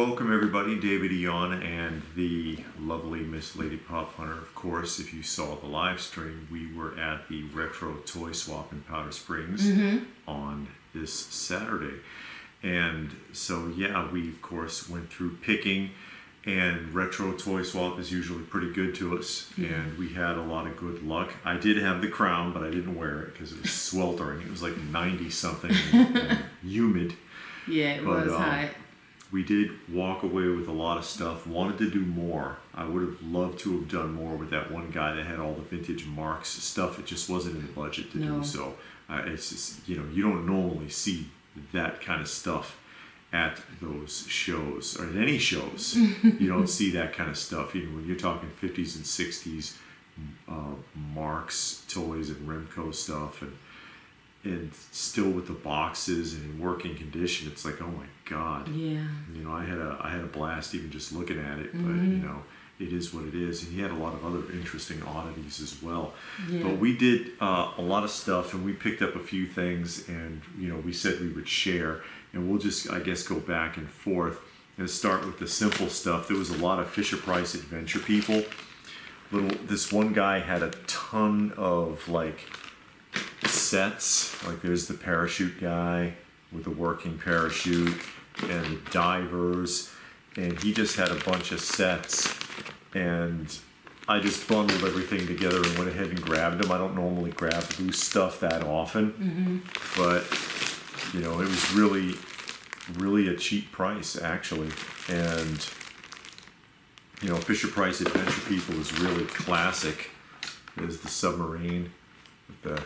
Welcome everybody, David Eon and the lovely Miss Lady Pop Hunter. Of course, if you saw the live stream, we were at the Retro Toy Swap in Powder Springs on this Saturday. And so yeah, we of course went through picking, and Retro Toy Swap is usually pretty good to us, and we had a lot of good luck. I did have the crown, but I didn't wear it because it was sweltering. It was like 90 something and humid. Yeah, it was hot. We did walk away with a lot of stuff. Wanted to do more. I would have loved to have done more with that one guy that had all the vintage marks stuff. It just wasn't in the budget to do so. It's just, you know, you don't normally see that kind of stuff at those shows or at any shows. You don't see that kind of stuff. Even when you're talking 50s and 60s marks, toys, and Remco stuff, and still with the boxes and in working condition, it's like, oh my God. Yeah. You know, I had a blast even just looking at it, but you know, it is what it is. And he had a lot of other interesting oddities as well. Yeah. But we did a lot of stuff, and we picked up a few things, and you know, we said we would share, and we'll just, I guess, go back and forth and start with the simple stuff. There was a lot of Fisher-Price adventure people. This one guy had a ton of like sets, like there's the parachute guy with the working parachute and the divers, and he just had a bunch of sets, and I just bundled everything together and went ahead and grabbed them. I don't normally grab loose stuff that often, but you know, it was really a cheap price actually. And you know, Fisher-Price Adventure People is really classic. There's the submarine with the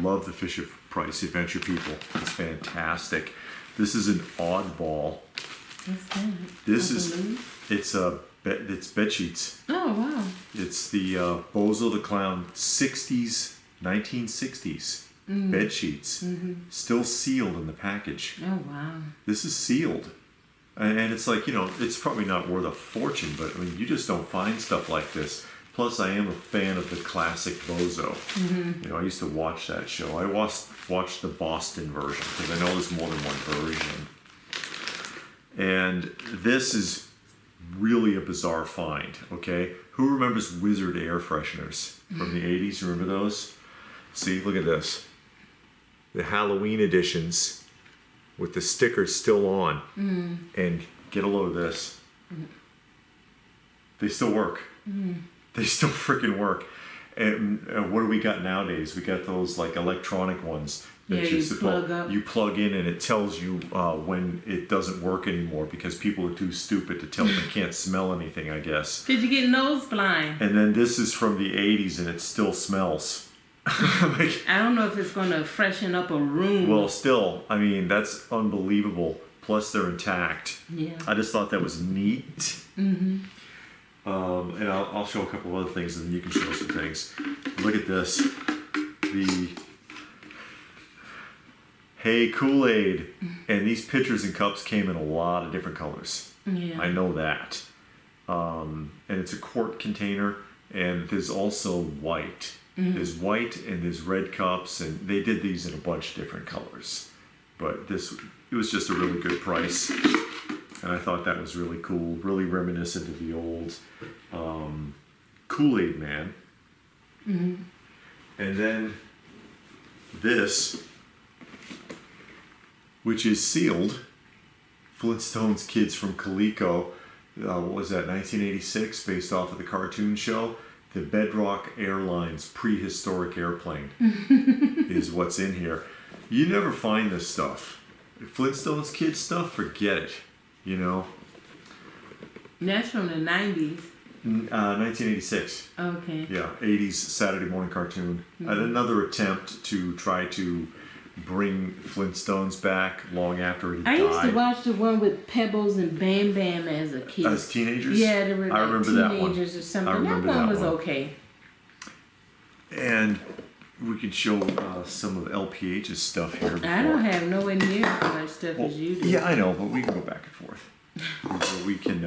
love the Fisher-Price Adventure People. It's fantastic. This is an oddball. What's that? This it's bed sheets. Oh wow! It's the Bozel the Clown 1960s bed sheets, still sealed in the package. Oh wow! This is sealed, and it's like, you know, it's probably not worth a fortune, but I mean, you just don't find stuff like this. Plus, I am a fan of the classic Bozo. You know, I used to watch that show. I watched the Boston version because I know there's more than one version. And this is really a bizarre find, okay? Who remembers Wizard air fresheners from the 80s? Remember those? See, look at this. The Halloween editions with the stickers still on. And get a load of this. They still work. They still freaking work. And what do we got nowadays? We got those like electronic ones that you plug in, and it tells you when it doesn't work anymore because people are too stupid to tell. They can't smell anything, I guess. Did you get nose blind? And then this is from the 80s, and it still smells. Like, I don't know if it's going to freshen up a room. Well, still, I mean, that's unbelievable. Plus, they're intact. Yeah. I just thought that was neat. And I'll show a couple of other things, and then you can show some things. Look at this. The Hey KoolAid. And these pitchers and cups came in a lot of different colors. Yeah. I know that. And it's a quart container, and there's also white. There's white and there's red cups, and they did these in a bunch of different colors. But it was just a really good price. And I thought that was really cool, really reminiscent of the old KoolAid man. And then this, which is sealed, Flintstones Kids from Coleco. What was that, 1986, based off of the cartoon show? The Bedrock Airlines prehistoric airplane is what's in here. You never find this stuff. Flintstones Kids stuff, forget it. You know, that's from the 90s. 1986. Okay. Yeah, 80s Saturday morning cartoon. Another attempt to try to bring Flintstones back long after he died. I used to watch the one with Pebbles and Bam Bam as a kid. As teenagers? Yeah, they were like teenagers or something. That one was okay. And we could show some of LPH's stuff here. I don't have nowhere near as much stuff as you do. Yeah, I know, but we can go back and forth. we can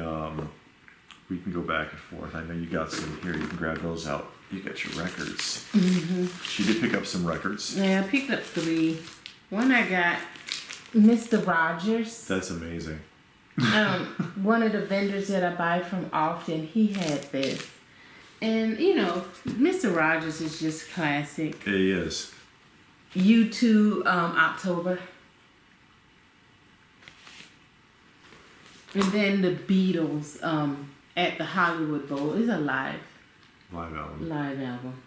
go back and forth. I know you got some here. You can grab those out. You got your records. She did pick up some records. Yeah, I picked up 3. One I got Mr. Rogers. That's amazing. One of the vendors that I buy from often, he had this. And, you know, Mr. Rogers is just classic. He is. U2, October. And then the Beatles, at the Hollywood Bowl is a live album.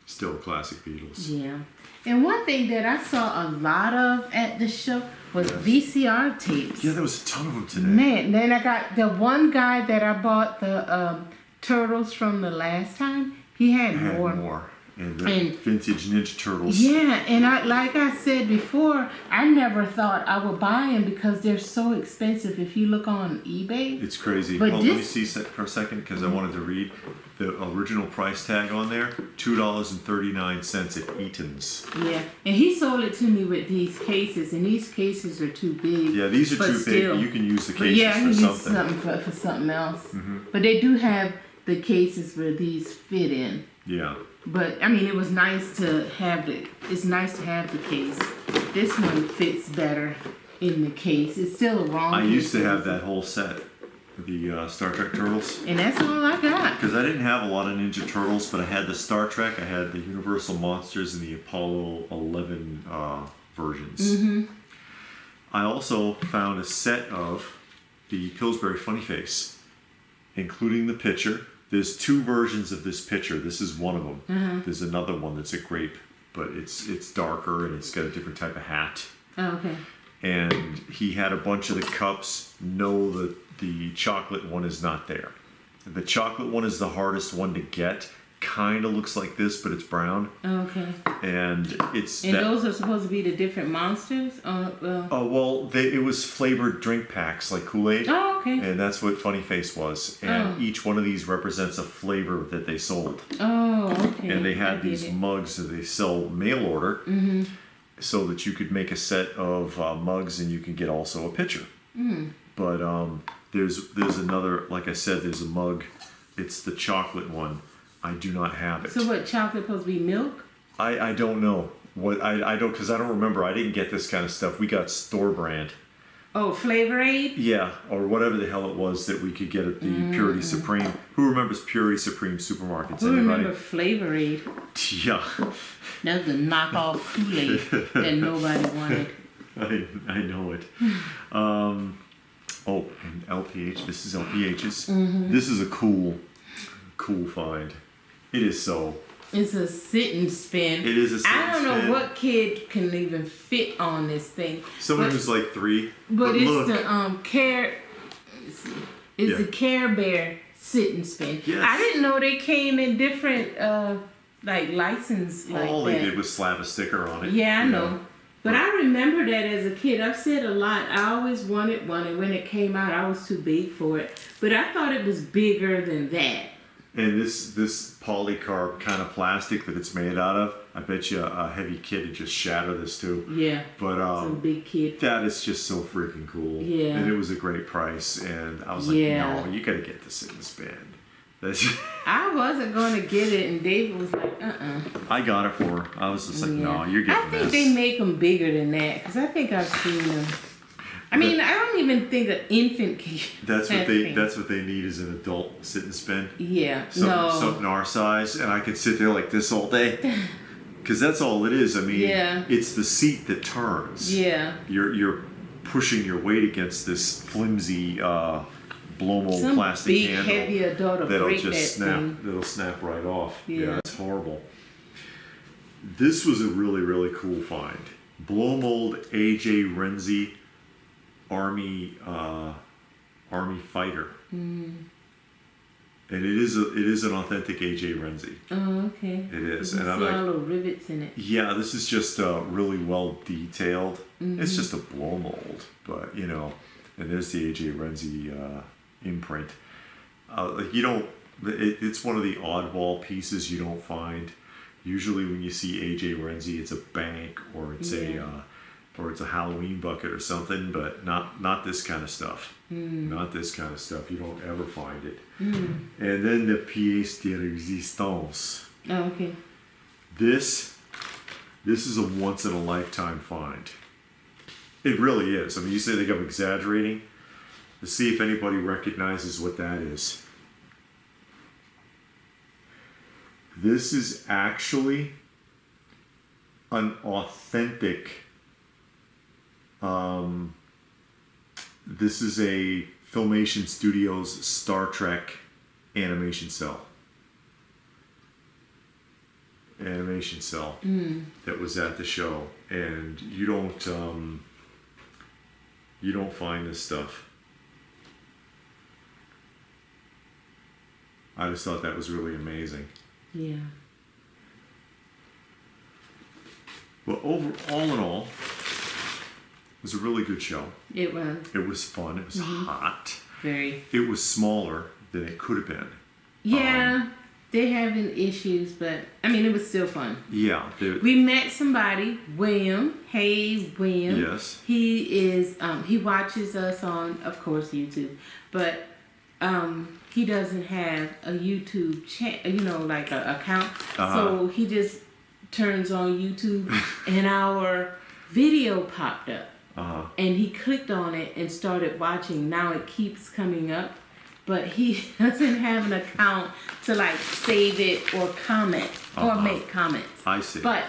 Still classic Beatles. Yeah. And one thing that I saw a lot of at the show was VCR tapes. Yeah, there was a ton of them today. Man, then I got the one guy that I bought the Turtles from the last time. He had more. And the vintage Ninja Turtles. Yeah, and like I said before, I never thought I would buy them because they're so expensive. If you look on eBay, it's crazy. But let me see for a second because I wanted to read the original price tag on there: $2.39 at Eaton's. Yeah, and he sold it to me with these cases, and these cases are too big. Yeah, these are too big. But you can use the cases for something. For something else. But they do have the cases where these fit in. Yeah. But I mean, it was nice to have it's nice to have the case. This one fits better in the case. It's still a wrong. I used to have that whole set, the Star Trek Turtles. And that's all I got. Because I didn't have a lot of Ninja Turtles, but I had the Star Trek, I had the Universal Monsters, and the Apollo 11 versions. I also found a set of the Pillsbury Funny Face, including the picture. There's two versions of this picture. This is one of them. There's another one that's a grape, but it's darker and it's got a different type of hat. Oh, okay. And he had a bunch of the cups. No, the chocolate one is not there. The chocolate one is the hardest one to get. Kind of looks like this, but it's brown. Oh, okay. And those are supposed to be the different monsters? It was flavored drink packs like KoolAid. Oh, okay. And that's what Funny Face was. And each one of these represents a flavor that they sold. Oh, okay. And they had these mugs that they sell mail order so that you could make a set of mugs and you can get also a pitcher. But there's another, like I said, there's a mug. It's the chocolate one. I do not have it. So what, chocolate supposed to be milk? I don't know. I don't, because I don't remember. I didn't get this kind of stuff. We got store brand. Oh, Flavor Aid? Yeah, or whatever the hell it was that we could get at the Purity Supreme. Who remembers Purity Supreme supermarkets? Who remember Flavor Aid? Yeah. That was the knockoff KoolAid that nobody wanted. I know it. And LPH. This is LPH's. This is a cool find. It is so. It's a sit and spin. It is a sit and spin. I don't know what kid can even fit on this thing. Someone who's like 3. But it's look. The the Care Bear sit and spin. Yes. I didn't know they came in different license like All that. they did was slap a sticker on it. Yeah, I know. But I remember that as a kid. I've said a lot. I always wanted one, and when it came out, I was too big for it. But I thought it was bigger than that. And this polycarb kind of plastic that it's made out of, I bet you a heavy kid would just shatter this too. Yeah. But some big kid. That is just so freaking cool. Yeah. And it was a great price, and I was like, no, you got to get this in the spin. I wasn't going to get it, and David was like, I got it for her. I was just like, no, you're getting this. I think they make them bigger than that, because I think I've seen them. I mean, I don't even think an infant can. That's what they need is an adult sit and spin. Yeah. Something our size, and I could sit there like this all day. Because that's all it is. I mean, it's the seat that turns. Yeah. You're pushing your weight against this flimsy blow mold plastic big, handle heavy adult that'll break just that snap. thing. That'll snap right off. Yeah, it's horrible. This was a really, really cool find. Blow mold AJ Renzy Army fighter. And it is an authentic AJ Renzy. Oh, okay. It is. And I'm all little rivets in it. Yeah, this is just really well detailed. It's just a blow mold, but and there's the AJ Renzy imprint. It's one of the oddball pieces you don't find. Usually when you see AJ Renzy, it's a bank or it's a Halloween bucket or something, but not this kind of stuff. Not this kind of stuff. You don't ever find it. And then the pièce de résistance. Oh, okay. This is a once in a lifetime find. It really is. I mean, you say they I'm exaggerating. Let's see if anybody recognizes what that is. This is actually an authentic. This is a Filmation Studios Star Trek animation cell. That was at the show, and you don't find this stuff. I just thought that was really amazing. Yeah. Well, all in all, it was a really good show. It was. It was fun. It was hot. Very. It was smaller than it could have been. Yeah, they're having issues, but I mean, it was still fun. Yeah. We met somebody, William. Hey, William. Yes. He is. He watches us on, of course, YouTube, but he doesn't have a YouTube channel, like an account. So he just turns on YouTube, and our video popped up. And he clicked on it and started watching. Now it keeps coming up, but he doesn't have an account to like save it or comment or make comments. I see. But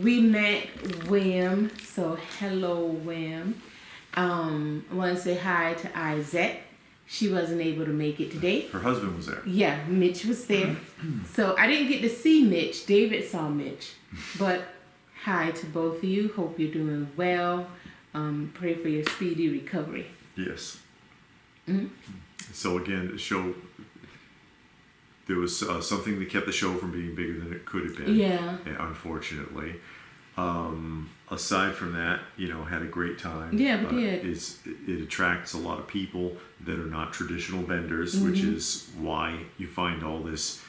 we met Wim, so hello Wim. I want to say hi to Izette. She wasn't able to make it today. Her husband was there. Yeah, Mitch was there. So I didn't get to see Mitch. David saw Mitch. But hi to both of you. Hope you're doing well. Pray for your speedy recovery. Yes. So again, the show, there was something that kept the show from being bigger than it could have been. Yeah. Unfortunately. Aside from that, had a great time. Yeah, we did. It attracts a lot of people that are not traditional vendors, which is why you find all this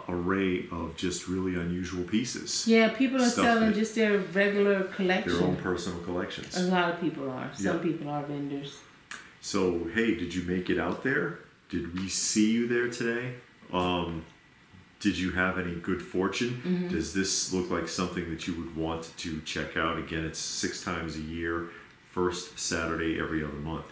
array of just really unusual pieces. Yeah, people are selling just their regular collection. Their own personal collections. A lot of people are. Some people are vendors. So, hey, did you make it out there? Did we see you there today? Did you have any good fortune? Does this look like something that you would want to check out? Again, it's 6 times a year, first Saturday every other month.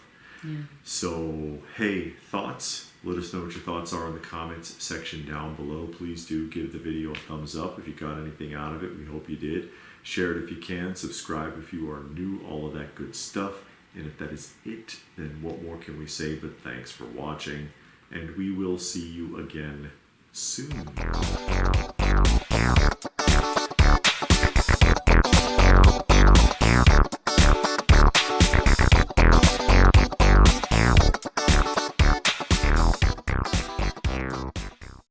Yeah. So, hey, thoughts? Let us know what your thoughts are in the comments section down below. Please do give the video a thumbs up if you got anything out of it. We hope you did. Share it if you can. Subscribe if you are new. All of that good stuff. And if that is it, then what more can we say but thanks for watching. And we will see you again soon.